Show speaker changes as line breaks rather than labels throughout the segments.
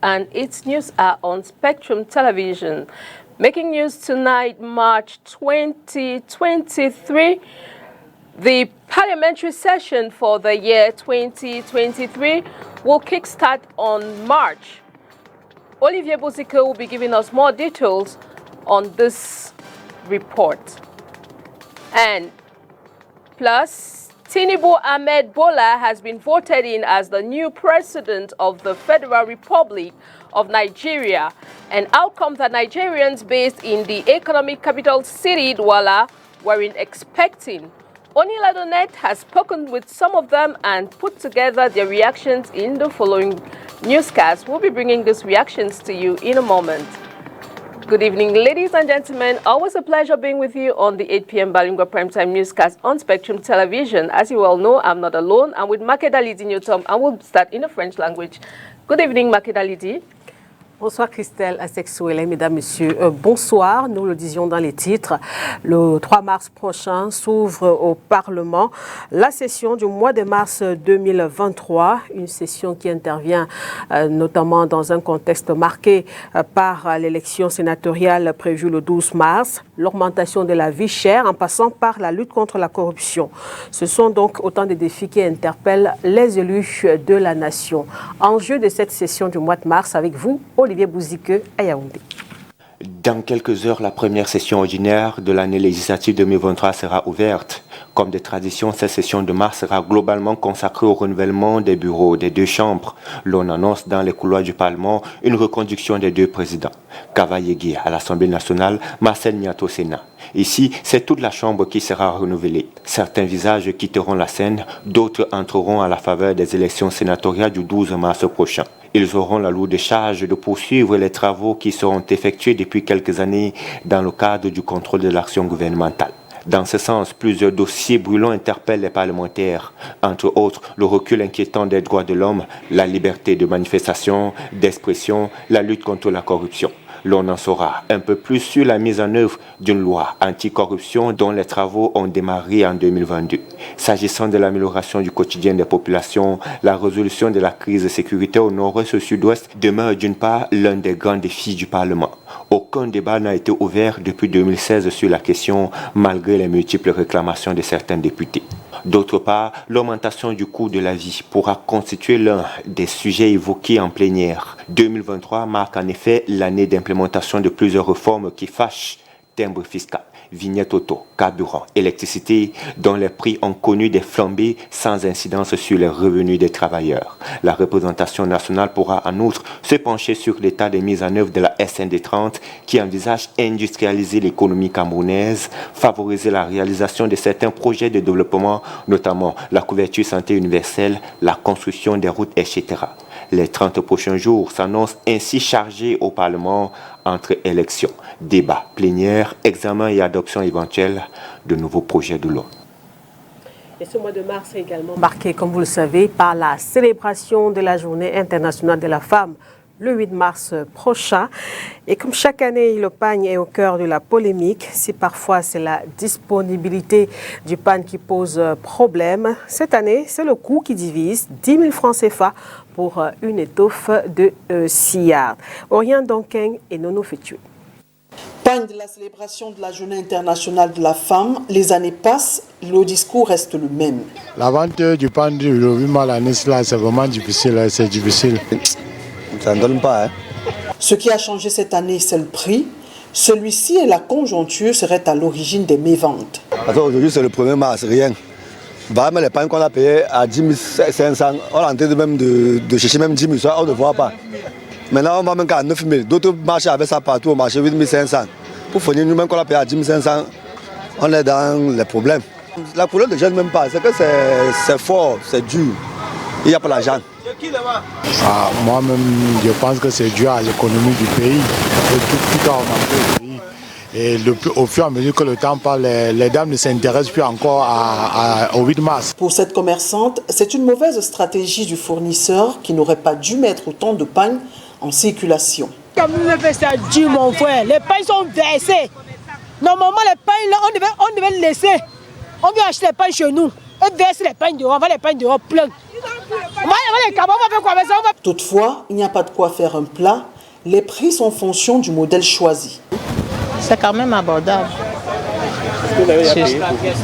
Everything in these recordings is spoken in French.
and its news are on Spectrum Television. Making news tonight, March 2023. The parliamentary session for the year 2023 will kickstart on March. Olivier Buzike will be giving us more details on this report. And plus, Tinubu Ahmed Bola has been voted in as the new president of the Federal Republic of Nigeria, an outcome that Nigerians based in the economic capital city, Douala, weren't expecting. Oniladonet has spoken with some of them and put together their reactions in the following newscast. We'll be bringing these reactions to you in a moment. Good evening, ladies and gentlemen. Always a pleasure being with you on the 8 p.m. Bilingual Primetime Newscast on Spectrum Television. As you all know, I'm not alone. I'm with Makeda Lidi Newton, and we'll start in the French language. Good evening, Makeda Lidi.
Bonsoir Christelle Asexuele, mesdames, messieurs. Bonsoir, nous le disions dans les titres. Le 3 mars prochain s'ouvre au Parlement la session du mois de mars 2023, une session qui intervient notamment dans un contexte marqué par l'élection sénatoriale prévue le 12 mars, l'augmentation de la vie chère en passant par la lutte contre la corruption. Ce sont donc autant de défis qui interpellent les élus de la nation. Enjeu de cette session du mois de mars avec vous, Olivier Buzike à Yaoundé.
Dans quelques heures, la première session ordinaire de l'année législative 2023 sera ouverte. Comme de tradition, cette session de mars sera globalement consacrée au renouvellement des bureaux des deux chambres. L'on annonce dans les couloirs du Parlement une reconduction des deux présidents. Kavayegui à l'Assemblée nationale, Marcel Niato au Sénat. Ici, c'est toute la chambre qui sera renouvelée. Certains visages quitteront la scène, d'autres entreront à la faveur des élections sénatoriales du 12 mars prochain. Ils auront la lourde charge de poursuivre les travaux qui seront effectués depuis quelques années dans le cadre du contrôle de l'action gouvernementale. Dans ce sens, plusieurs dossiers brûlants interpellent les parlementaires, entre autres le recul inquiétant des droits de l'homme, la liberté de manifestation, d'expression, la lutte contre la corruption. L'on en saura un peu plus sur la mise en œuvre d'une loi anticorruption dont les travaux ont démarré en 2022. S'agissant de l'amélioration du quotidien des populations, la résolution de la crise sécuritaire au nord-ouest et au sud-ouest demeure d'une part l'un des grands défis du Parlement. Aucun débat n'a été ouvert depuis 2016 sur la question, malgré les multiples réclamations de certains députés. D'autre part, l'augmentation du coût de la vie pourra constituer l'un des sujets évoqués en plénière. 2023 marque en effet l'année d'implémentation de plusieurs réformes qui fâchent. Timbre fiscal, vignette auto, carburant, électricité, dont les prix ont connu des flambées sans incidence sur les revenus des travailleurs. La représentation nationale pourra en outre se pencher sur l'état de mise en œuvre de la SND 30 qui envisage industrialiser l'économie camerounaise, favoriser la réalisation de certains projets de développement, notamment la couverture santé universelle, la construction des routes, etc. Les 30 prochains jours s'annoncent ainsi chargés au Parlement entre élections, débats, plénières, examens et adoption éventuelle de nouveaux projets de loi.
Et ce mois de mars est également marqué, comme vous le savez, par la célébration de la Journée internationale de la femme, le 8 mars prochain. Et comme chaque année, le pagne est au cœur de la polémique. Si parfois c'est la disponibilité du pagne qui pose problème, cette année, c'est le coût qui divise, 10 000 francs CFA pour une étoffe de sillard. Orient Donkeng et Nono Fétué.
Pagne de la célébration de la Journée internationale de la femme, les années passent, le discours reste le même.
La vente du pagne du 8 mars l'année, c'est vraiment difficile, c'est difficile.
Ça ne donne pas.
Ce qui a changé cette année, c'est le prix. Celui-ci et la conjoncture seraient à l'origine des méventes.
Aujourd'hui, c'est le 1er mars, rien. Vraiment, les pains qu'on a payés à 10 500, on est en train de chercher même 10 000, on ne voit pas. Maintenant, on va même qu'à 9 000. D'autres marchés avec ça partout, au marché 8 500. Pour fournir nous-mêmes qu'on a payé à 10 500, on est dans les problèmes. La couleur ne gêne même pas, c'est que c'est fort, c'est dur. Il n'y a pas l'argent.
Moi-même, je pense que c'est dû à l'économie du pays. Tout a augmenté au pays. Et au fur et à mesure que le temps passe, les dames ne s'intéressent plus encore au 8 mars.
Pour cette commerçante, c'est une mauvaise stratégie du fournisseur qui n'aurait pas dû mettre autant de pagne en circulation.
Comme nous le faisons, ça dure mon frère. Les pains sont versés. Normalement, les pains, là, on devait les laisser. On vient acheter les pains chez nous. Et verser les pains dehors, on va les pains dehors plein.
Toutefois, il n'y a pas de quoi faire un plat. Les prix sont en fonction du modèle choisi.
C'est quand même abordable.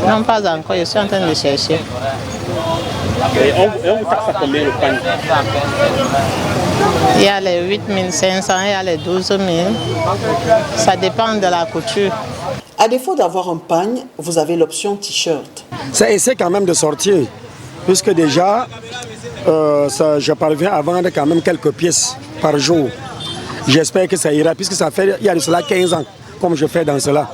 Non, pas encore, je suis en train de chercher.
Et on vous taxe à combien le pain?
Il y a les 8500, il y a les 12 000. Ça dépend de la couture.
À défaut d'avoir un pagne, vous avez l'option t-shirt.
Ça essaie quand même de sortir, puisque déjà, je parviens à vendre quand même quelques pièces par jour. J'espère que ça ira, puisque ça fait, il y a de cela 15 ans, comme je fais dans cela.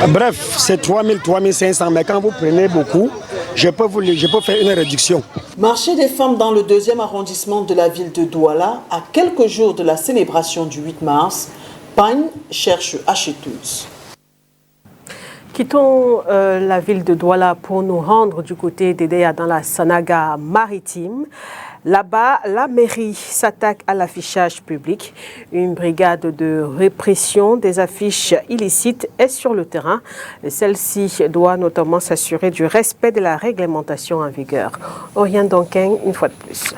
Bref, c'est 3000, 3500, mais quand vous prenez beaucoup, je peux faire une réduction.
Marché des femmes dans le 2e arrondissement de la ville de Douala, à quelques jours de la célébration du 8 mars, Pagne cherche acheteuses.
Quittons la ville de Douala pour nous rendre du côté d'Edea dans la Sanaga maritime. Là-bas, la mairie s'attaque à l'affichage public. Une brigade de répression des affiches illicites est sur le terrain. Celle-ci doit notamment s'assurer du respect de la réglementation en vigueur. Oriane Donken, une fois de plus.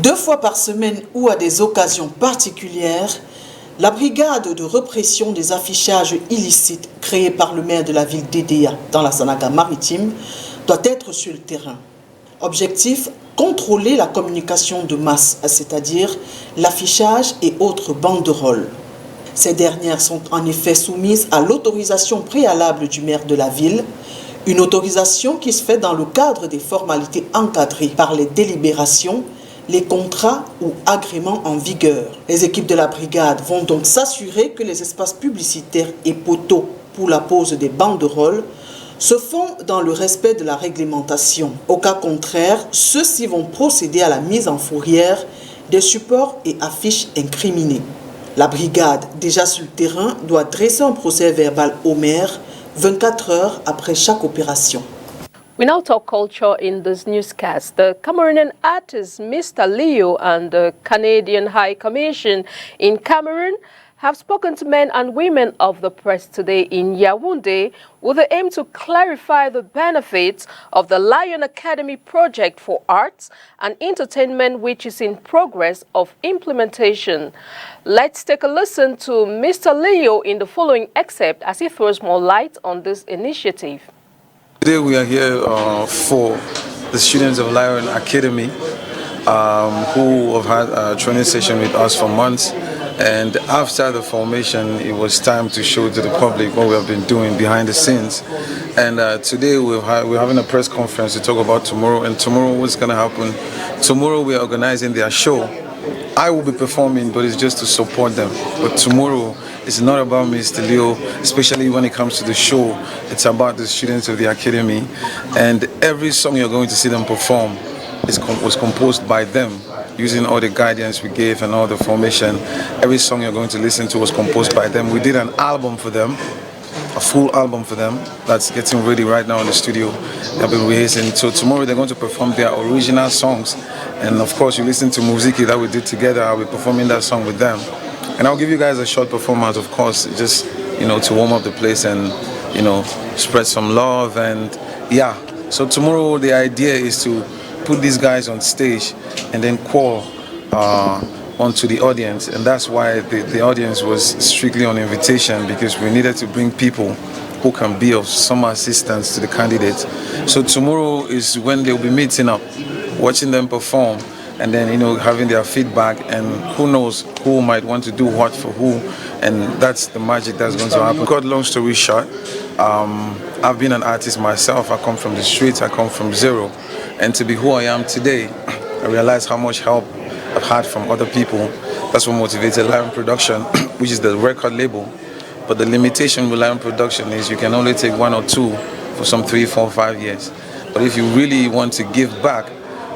2 fois par semaine ou à des occasions particulières, la brigade de répression des affichages illicites créée par le maire de la ville d'Edea dans la Sanaga maritime doit être sur le terrain. Objectif, contrôler la communication de masse, c'est-à-dire l'affichage et autres banderoles. Ces dernières sont en effet soumises à l'autorisation préalable du maire de la ville, une autorisation qui se fait dans le cadre des formalités encadrées par les délibérations, les contrats ou agréments en vigueur. Les équipes de la brigade vont donc s'assurer que les espaces publicitaires et poteaux pour la pose des banderoles se font dans le respect de la réglementation. Au cas contraire, ceux-ci vont procéder à la mise en fourrière des supports et affiches incriminés. La brigade, déjà sur le terrain, doit dresser un procès verbal au maire 24 heures après chaque opération.
We now talk culture in this newscast. The Cameroonian artist Mr. Leo and the Canadian High Commission in Cameroon have spoken to men and women of the press today in Yaoundé with the aim to clarify the benefits of the Lion Academy project for arts and entertainment, which is in progress of implementation. Let's take a listen to Mr. Leo in the following excerpt as he throws more light on this initiative.
Today we are here for the students of Lion Academy who have had a training session with us for months. And after the formation, it was time to show to the public what we have been doing behind the scenes. And today we're having a press conference to talk about tomorrow. And tomorrow, what's going to happen? Tomorrow we are organizing their show. I will be performing, but it's just to support them. But tomorrow, it's not about Mr. Leo, especially when it comes to the show. It's about the students of the academy. And every song you're going to see them perform was composed by them, using all the guidance we gave and all the formation. Every song you're going to listen to was composed by them. We did an album for them, a full album for them, that's getting ready right now in the studio. They've been rehearsing. So tomorrow they're going to perform their original songs. And of course, you listen to Muziki that we did together. I'll be performing that song with them. And I'll give you guys a short performance, of course, just, to warm up the place and, spread some love. And yeah, so tomorrow the idea is to put these guys on stage and then call onto the audience. And that's why the audience was strictly on invitation, because we needed to bring people who can be of some assistance to the candidates. So tomorrow is when they'll be meeting up, watching them perform, and then having their feedback, and who knows who might want to do what for who, and that's the magic that's going to happen. Cut long story short, I've been an artist myself. I come from the streets, I come from zero, and to be who I am today, I realize how much help I've had from other people. That's what motivated Lion Production, which is the record label. But the limitation with Lion Production is you can only take 1 or 2 for some 3, 4, 5 years. But if you really want to give back,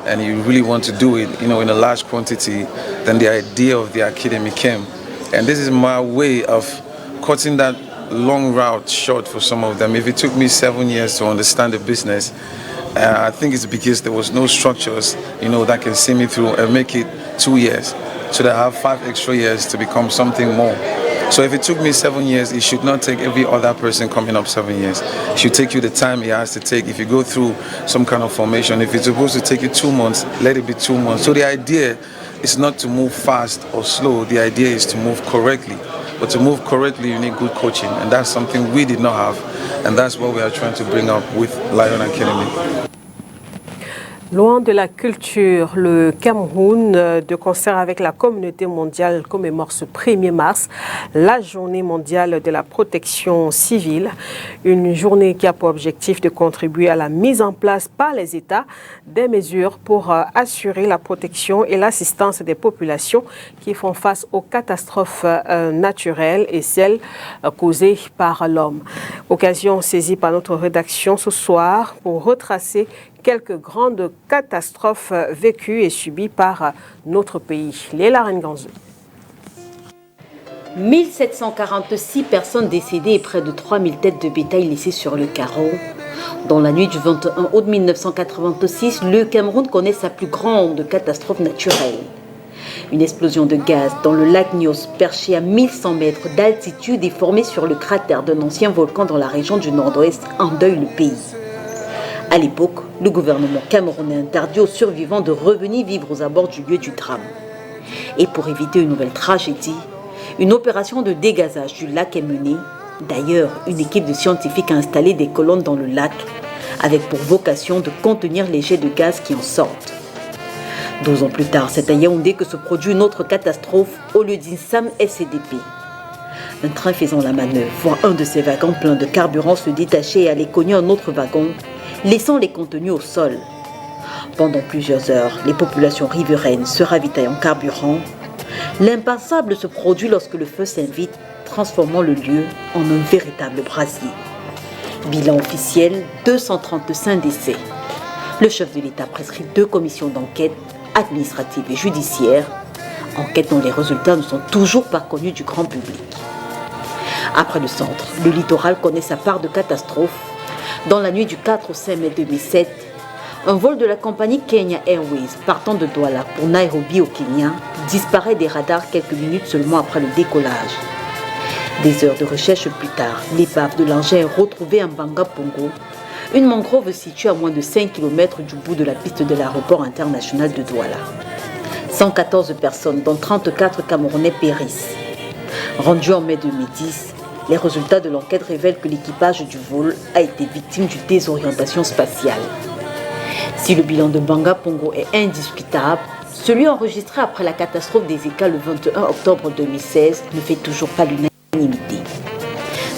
and you really want to do it, in a large quantity, then the idea of the academy came. And this is my way of cutting that long route short for some of them. If it took me 7 years to understand the business, I think it's because there was no structures, that can see me through and make it 2 years. So that I have 5 extra years to become something more. So if it took me 7 years, it should not take every other person coming up 7 years. It should take you the time it has to take. If you go through some kind of formation, if it's supposed to take you 2 months, let it be 2 months. So the idea is not to move fast or slow. The idea is to move correctly. But to move correctly, you need good coaching. And that's something we did not have. And that's what we are trying to bring up with Lion Academy.
Loin de la culture, le Cameroun, de concert avec la communauté mondiale, commémore ce 1er mars la journée mondiale de la protection civile. Une journée qui a pour objectif de contribuer à la mise en place par les États des mesures pour assurer la protection et l'assistance des populations qui font face aux catastrophes naturelles et celles causées par l'homme. Occasion saisie par notre rédaction ce soir pour retracer quelques grandes catastrophes vécues et subies par notre pays. Léla Renganzou.
1746 personnes décédées et près de 3000 têtes de bétail laissées sur le carreau. Dans la nuit du 21 août 1986, le Cameroun connaît sa plus grande catastrophe naturelle. Une explosion de gaz dans le lac Nyos, perché à 1100 mètres d'altitude et formé sur le cratère d'un ancien volcan dans la région du nord-ouest, endeuille le pays. À l'époque, le gouvernement camerounais interdit aux survivants de revenir vivre aux abords du lieu du drame. Et pour éviter une nouvelle tragédie, une opération de dégazage du lac est menée. D'ailleurs, une équipe de scientifiques a installé des colonnes dans le lac avec pour vocation de contenir les jets de gaz qui en sortent. 12 ans plus tard, c'est à Yaoundé que se produit une autre catastrophe au lieu d'Insam SCDP. Un train faisant la manœuvre voit un de ses wagons pleins de carburant se détacher et aller cogner un autre wagon, laissant les contenus au sol. Pendant plusieurs heures, les populations riveraines se ravitaillent en carburant. L'impensable se produit lorsque le feu s'invite, transformant le lieu en un véritable brasier. Bilan officiel, 235 décès. Le chef de l'État prescrit 2 commissions d'enquête, administrative et judiciaire, enquêtes dont les résultats ne sont toujours pas connus du grand public. Après le centre, le littoral connaît sa part de catastrophes. Dans la nuit du 4 au 5 mai 2007, un vol de la compagnie Kenya Airways partant de Douala pour Nairobi au Kenya disparaît des radars quelques minutes seulement après le décollage. Des heures de recherche plus tard, l'épave de l'engin est retrouvée en Banga Pongo, une mangrove située à moins de 5 km du bout de la piste de l'aéroport international de Douala. 114 personnes, dont 34 Camerounais, périssent. Rendu en mai 2010, les résultats de l'enquête révèlent que l'équipage du vol a été victime d'une désorientation spatiale. Si le bilan de Banga Pongo est indiscutable, celui enregistré après la catastrophe des Eka le 21 octobre 2016 ne fait toujours pas l'unanimité.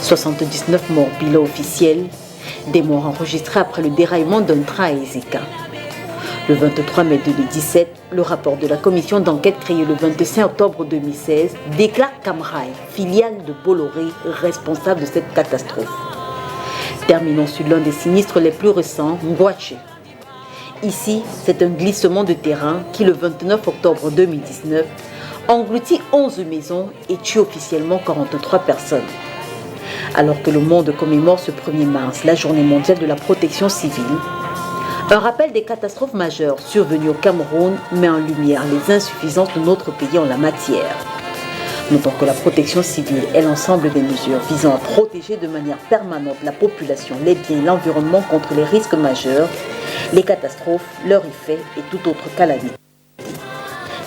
79 morts bilan officiel, des morts enregistrés après le déraillement d'un train à Ezeka. Le 23 mai 2017, le rapport de la commission d'enquête créée le 25 octobre 2016 déclare Camrail, filiale de Bolloré, responsable de cette catastrophe. Terminons sur l'un des sinistres les plus récents, Ngwache. Ici, c'est un glissement de terrain qui, le 29 octobre 2019, engloutit 11 maisons et tue officiellement 43 personnes. Alors que le monde commémore ce 1er mars la journée mondiale de la protection civile, un rappel des catastrophes majeures survenues au Cameroun met en lumière les insuffisances de notre pays en la matière. Notons que la protection civile est l'ensemble des mesures visant à protéger de manière permanente la population, les biens et l'environnement contre les risques majeurs, les catastrophes, leurs effets et toute autre calamité.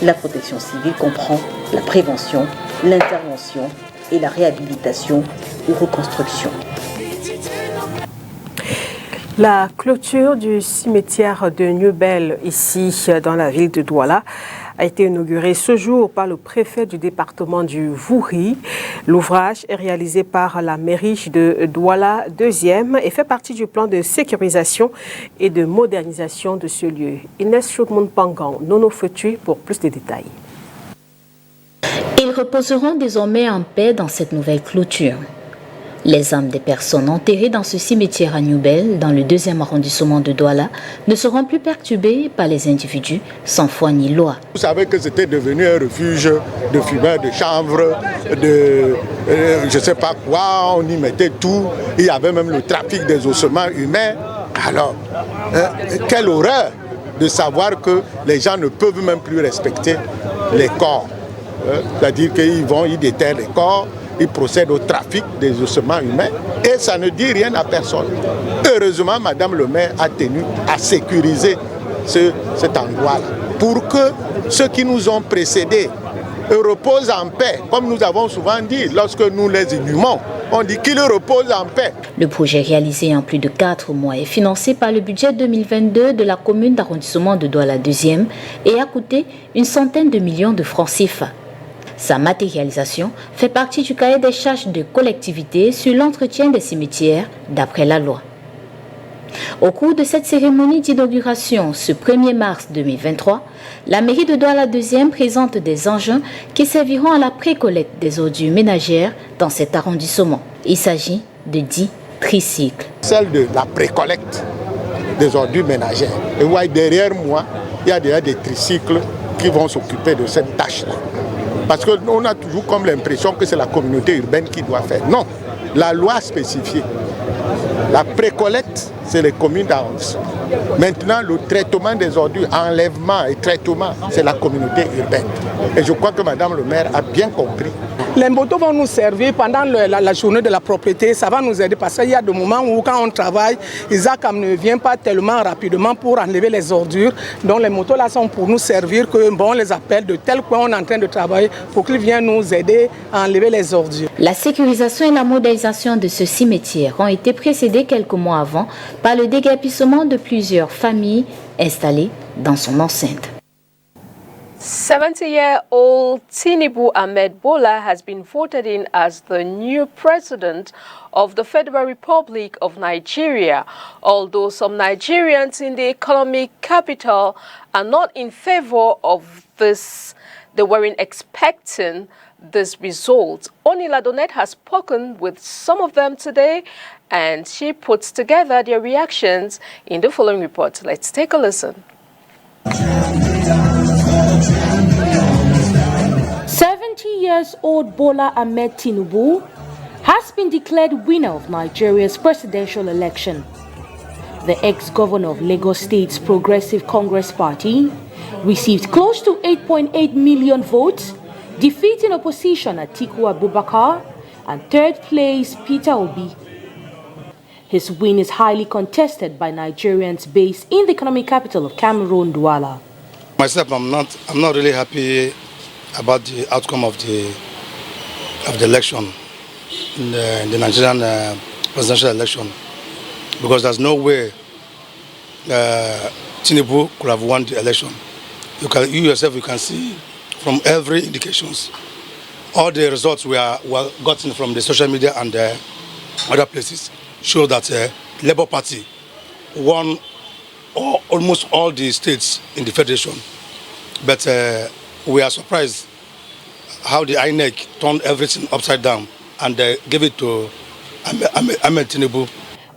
La protection civile comprend la prévention, l'intervention et la réhabilitation ou reconstruction.
La clôture du cimetière de Newbel, ici dans la ville de Douala, a été inaugurée ce jour par le préfet du département du Vouri. L'ouvrage est réalisé par la mairie de Douala 2e et fait partie du plan de sécurisation et de modernisation de ce lieu. Inès Choudmoun-Pangan, Nono Fetu pour plus de détails.
Ils reposeront désormais en paix dans cette nouvelle clôture. Les âmes des personnes enterrées dans ce cimetière à Newbel, dans le 2e arrondissement de Douala, ne seront plus perturbées par les individus sans foi ni loi.
Vous savez que c'était devenu un refuge de fumeurs, de chanvre, de je ne sais pas quoi, on y mettait tout. Il y avait même le trafic des ossements humains. Alors, quelle horreur de savoir que les gens ne peuvent même plus respecter les corps. C'est-à-dire qu'ils vont, ils déterrent les corps. ils procèdent au trafic des ossements humains et ça ne dit rien à personne. Heureusement, Madame le maire a tenu à sécuriser cet endroit-là pour que ceux qui nous ont précédés reposent en paix, comme nous avons souvent dit lorsque nous les inhumons. On dit qu'ils reposent en paix.
Le projet réalisé en plus de 4 mois est financé par le budget 2022 de la commune d'arrondissement de Douala 2e et a coûté une centaine de millions de francs CFA. Sa matérialisation fait partie du cahier des charges de collectivité sur l'entretien des cimetières d'après la loi. Au cours de cette cérémonie d'inauguration, ce 1er mars 2023, la mairie de Douala 2e présente des engins qui serviront à la pré-collecte des ordures ménagères dans cet arrondissement. Il s'agit de 10 tricycles.
Celle de la pré-collecte des ordures ménagères. Et vous voyez, derrière moi, il y a déjà des tricycles qui vont s'occuper de cette tâche-là. Parce qu'on a toujours comme l'impression que c'est la communauté urbaine qui doit faire. Non, la loi a spécifié. La pré-collecte, c'est les communes d'arrondissement. Maintenant, le traitement des ordures, enlèvement et traitement, c'est la communauté urbaine. Et je crois que Madame le maire a bien compris.
Les motos vont nous servir pendant la journée de la propriété. Ça va nous aider parce qu'il y a des moments où quand on travaille, Isaac ne vient pas tellement rapidement pour enlever les ordures. Donc les motos là sont pour nous servir, que bon, on les appelle de tel point on est en train de travailler pour qu'ils viennent nous aider à enlever les ordures.
La sécurisation et la modernisation de ce cimetière ont été précédées quelques mois avant par le déguerpissement de plusieurs familles installées dans son enceinte.
70-year-old Tinubu Ahmed Bola has been voted in as the new president of the Federal Republic of Nigeria, although some Nigerians in the economic capital are not in favor of this. They weren't expecting this result. Onila Donet has spoken with some of them today, and she puts together their reactions in the following report. Let's take a listen.
70-year-old Bola Ahmed Tinubu has been declared winner of Nigeria's presidential election. The ex-governor of Lagos State's Progressive Congress Party received close to 8.8 million votes, defeating opposition Atiku Abubakar and third place Peter Obi. His win is highly contested by Nigerians based in the economic capital of Cameroon, Douala.
Myself, I'm not really happy about the outcome of the election, in the Nigerian presidential election, because there's no way Tinubu could have won the election. You yourself, you can see from every indications, all the results were gotten from the social media and other places show that Labour Party won almost all the states in the federation. But we are surprised how the INEC turned everything upside down and gave it to Ahmed Tinubu.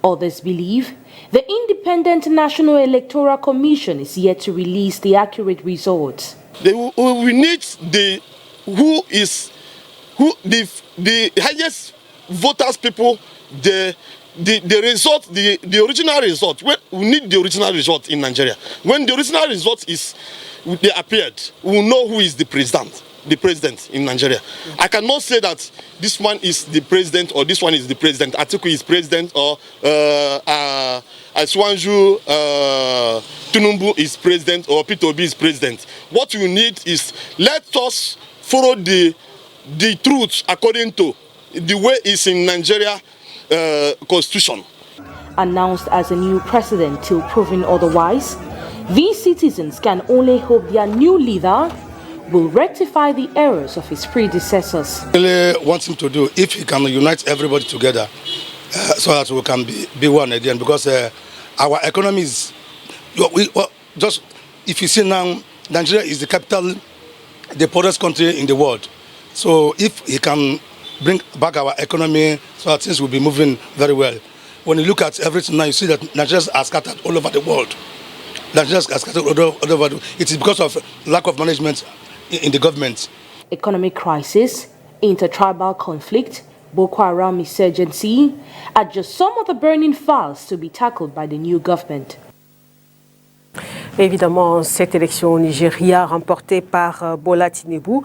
Others believe the Independent National Electoral Commission is yet to release the accurate results.
We need the highest voters people, the result, the original result. We need the original result in Nigeria. When the original result they appeared, we will know who is the president in Nigeria. I cannot say that this one is the president or this one is the president. Atiku is president or Aswanju Tinubu is president or Peter Obi is president. What we need is let us follow the truth according to the way it's in Nigeria constitution.
Announced as a new president till proven otherwise, these citizens can only hope their new leader will rectify the errors of his predecessors.
I really want him to do if he can unite everybody together so that we can be one again, because our economy is, just if you see now, Nigeria is the capital, the poorest country in the world. So if he can bring back our economy so that things will be moving very well. When you look at everything now, you see that Nigeria are scattered all over the world. Nigeria are scattered all over the world. It is because of lack of management in the government.
Economic crisis, intertribal conflict, Boko Haram insurgency are just some of the burning files to be tackled by the new government.
Évidemment, cette élection au Nigeria remportée par Bola Tinubu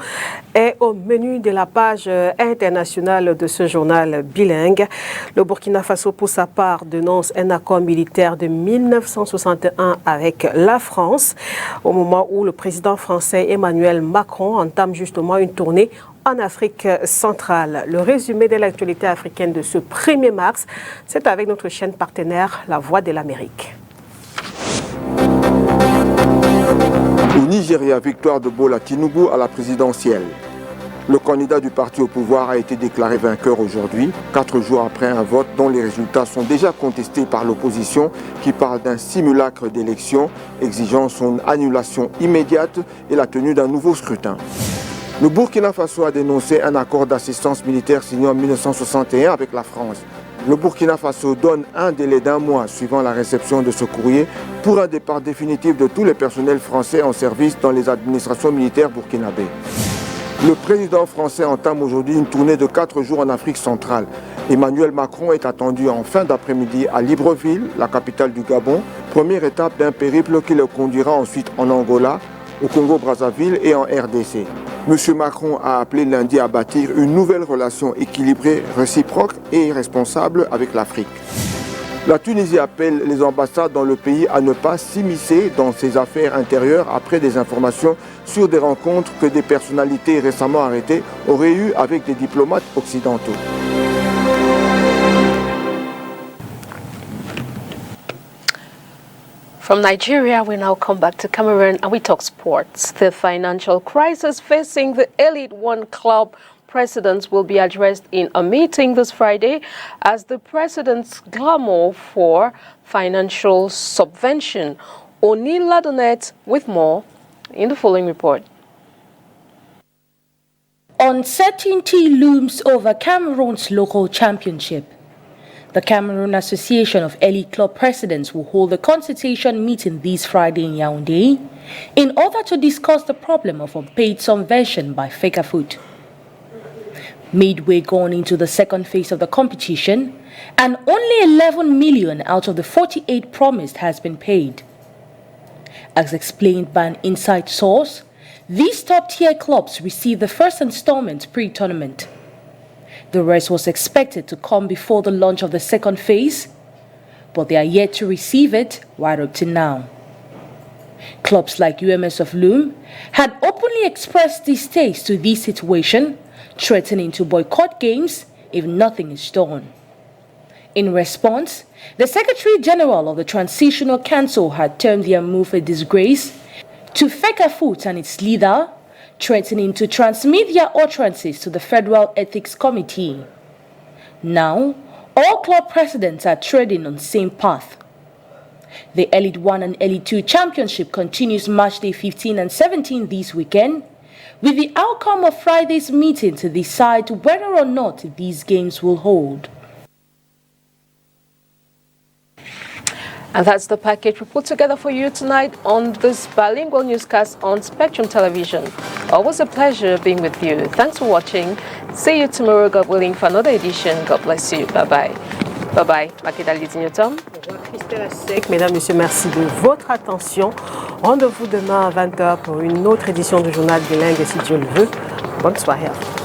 est au menu de la page internationale de ce journal bilingue. Le Burkina Faso, pour sa part, dénonce un accord militaire de 1961 avec la France, au moment où le président français Emmanuel Macron entame justement une tournée en Afrique centrale. Le résumé de l'actualité africaine de ce 1er mars, c'est avec notre chaîne partenaire La Voix de l'Amérique.
Au Nigeria, victoire de Bola Tinubu à la présidentielle. Le candidat du parti au pouvoir a été déclaré vainqueur aujourd'hui, 4 jours après un vote dont les résultats sont déjà contestés par l'opposition qui parle d'un simulacre d'élection exigeant son annulation immédiate et la tenue d'un nouveau scrutin. Le Burkina Faso a dénoncé un accord d'assistance militaire signé en 1961 avec la France. Le Burkina Faso donne un délai d'1 mois suivant la réception de ce courrier pour un départ définitif de tous les personnels français en service dans les administrations militaires burkinabées. Le président français entame aujourd'hui une tournée de 4 jours en Afrique centrale. Emmanuel Macron est attendu en fin d'après-midi à Libreville, la capitale du Gabon, première étape d'un périple qui le conduira ensuite en Angola, au Congo-Brazzaville et en RDC. M. Macron a appelé lundi à bâtir une nouvelle relation équilibrée, réciproque et responsable avec l'Afrique. La Tunisie appelle les ambassades dans le pays à ne pas s'immiscer dans ses affaires intérieures après des informations sur des rencontres que des personnalités récemment arrêtées auraient eues avec des diplomates occidentaux.
From Nigeria, we now come back to Cameroon and we talk sports. The financial crisis facing the Elite One club presidents will be addressed in a meeting this Friday as the presidents clamor for financial subvention. O'Neil Ladonet with more in the following report.
Uncertainty looms over Cameroon's local championship. The Cameroon Association of Elite Club Presidents will hold a consultation meeting this Friday in Yaoundé in order to discuss the problem of unpaid subvention by Fecafoot. Midway gone into the second phase of the competition, and only 11 million out of the 48 promised has been paid. As explained by an inside source, these top-tier clubs received the first installment pre-tournament. The rest was expected to come before the launch of the second phase, but they are yet to receive it right up to now. Clubs like UMS of Loom had openly expressed distaste to this situation, threatening to boycott games if nothing is done. In response, the Secretary General of the Transitional Council had termed their move a disgrace to Fecafoot and its leader, threatening to transmit their utterances to the Federal Ethics Committee. Now, all club presidents are treading on the same path. The Elite 1 and Elite 2 Championship continues March Day 15 and 17 this weekend, with the outcome of Friday's meeting to decide whether or not these games will hold.
And that's the package we put together for you tonight on this bilingual newscast on Spectrum Television. Always a pleasure being with you. Thanks for watching. See you tomorrow, God willing, for another edition. God bless you. Bye-bye. Bye-bye. Makeda Lidinyotom.
Christelle Assec, mesdames, messieurs, merci de votre attention. Rendez-vous demain à 20h pour une autre édition du journal bilingue, si Dieu le veut. Bonne soirée à vous.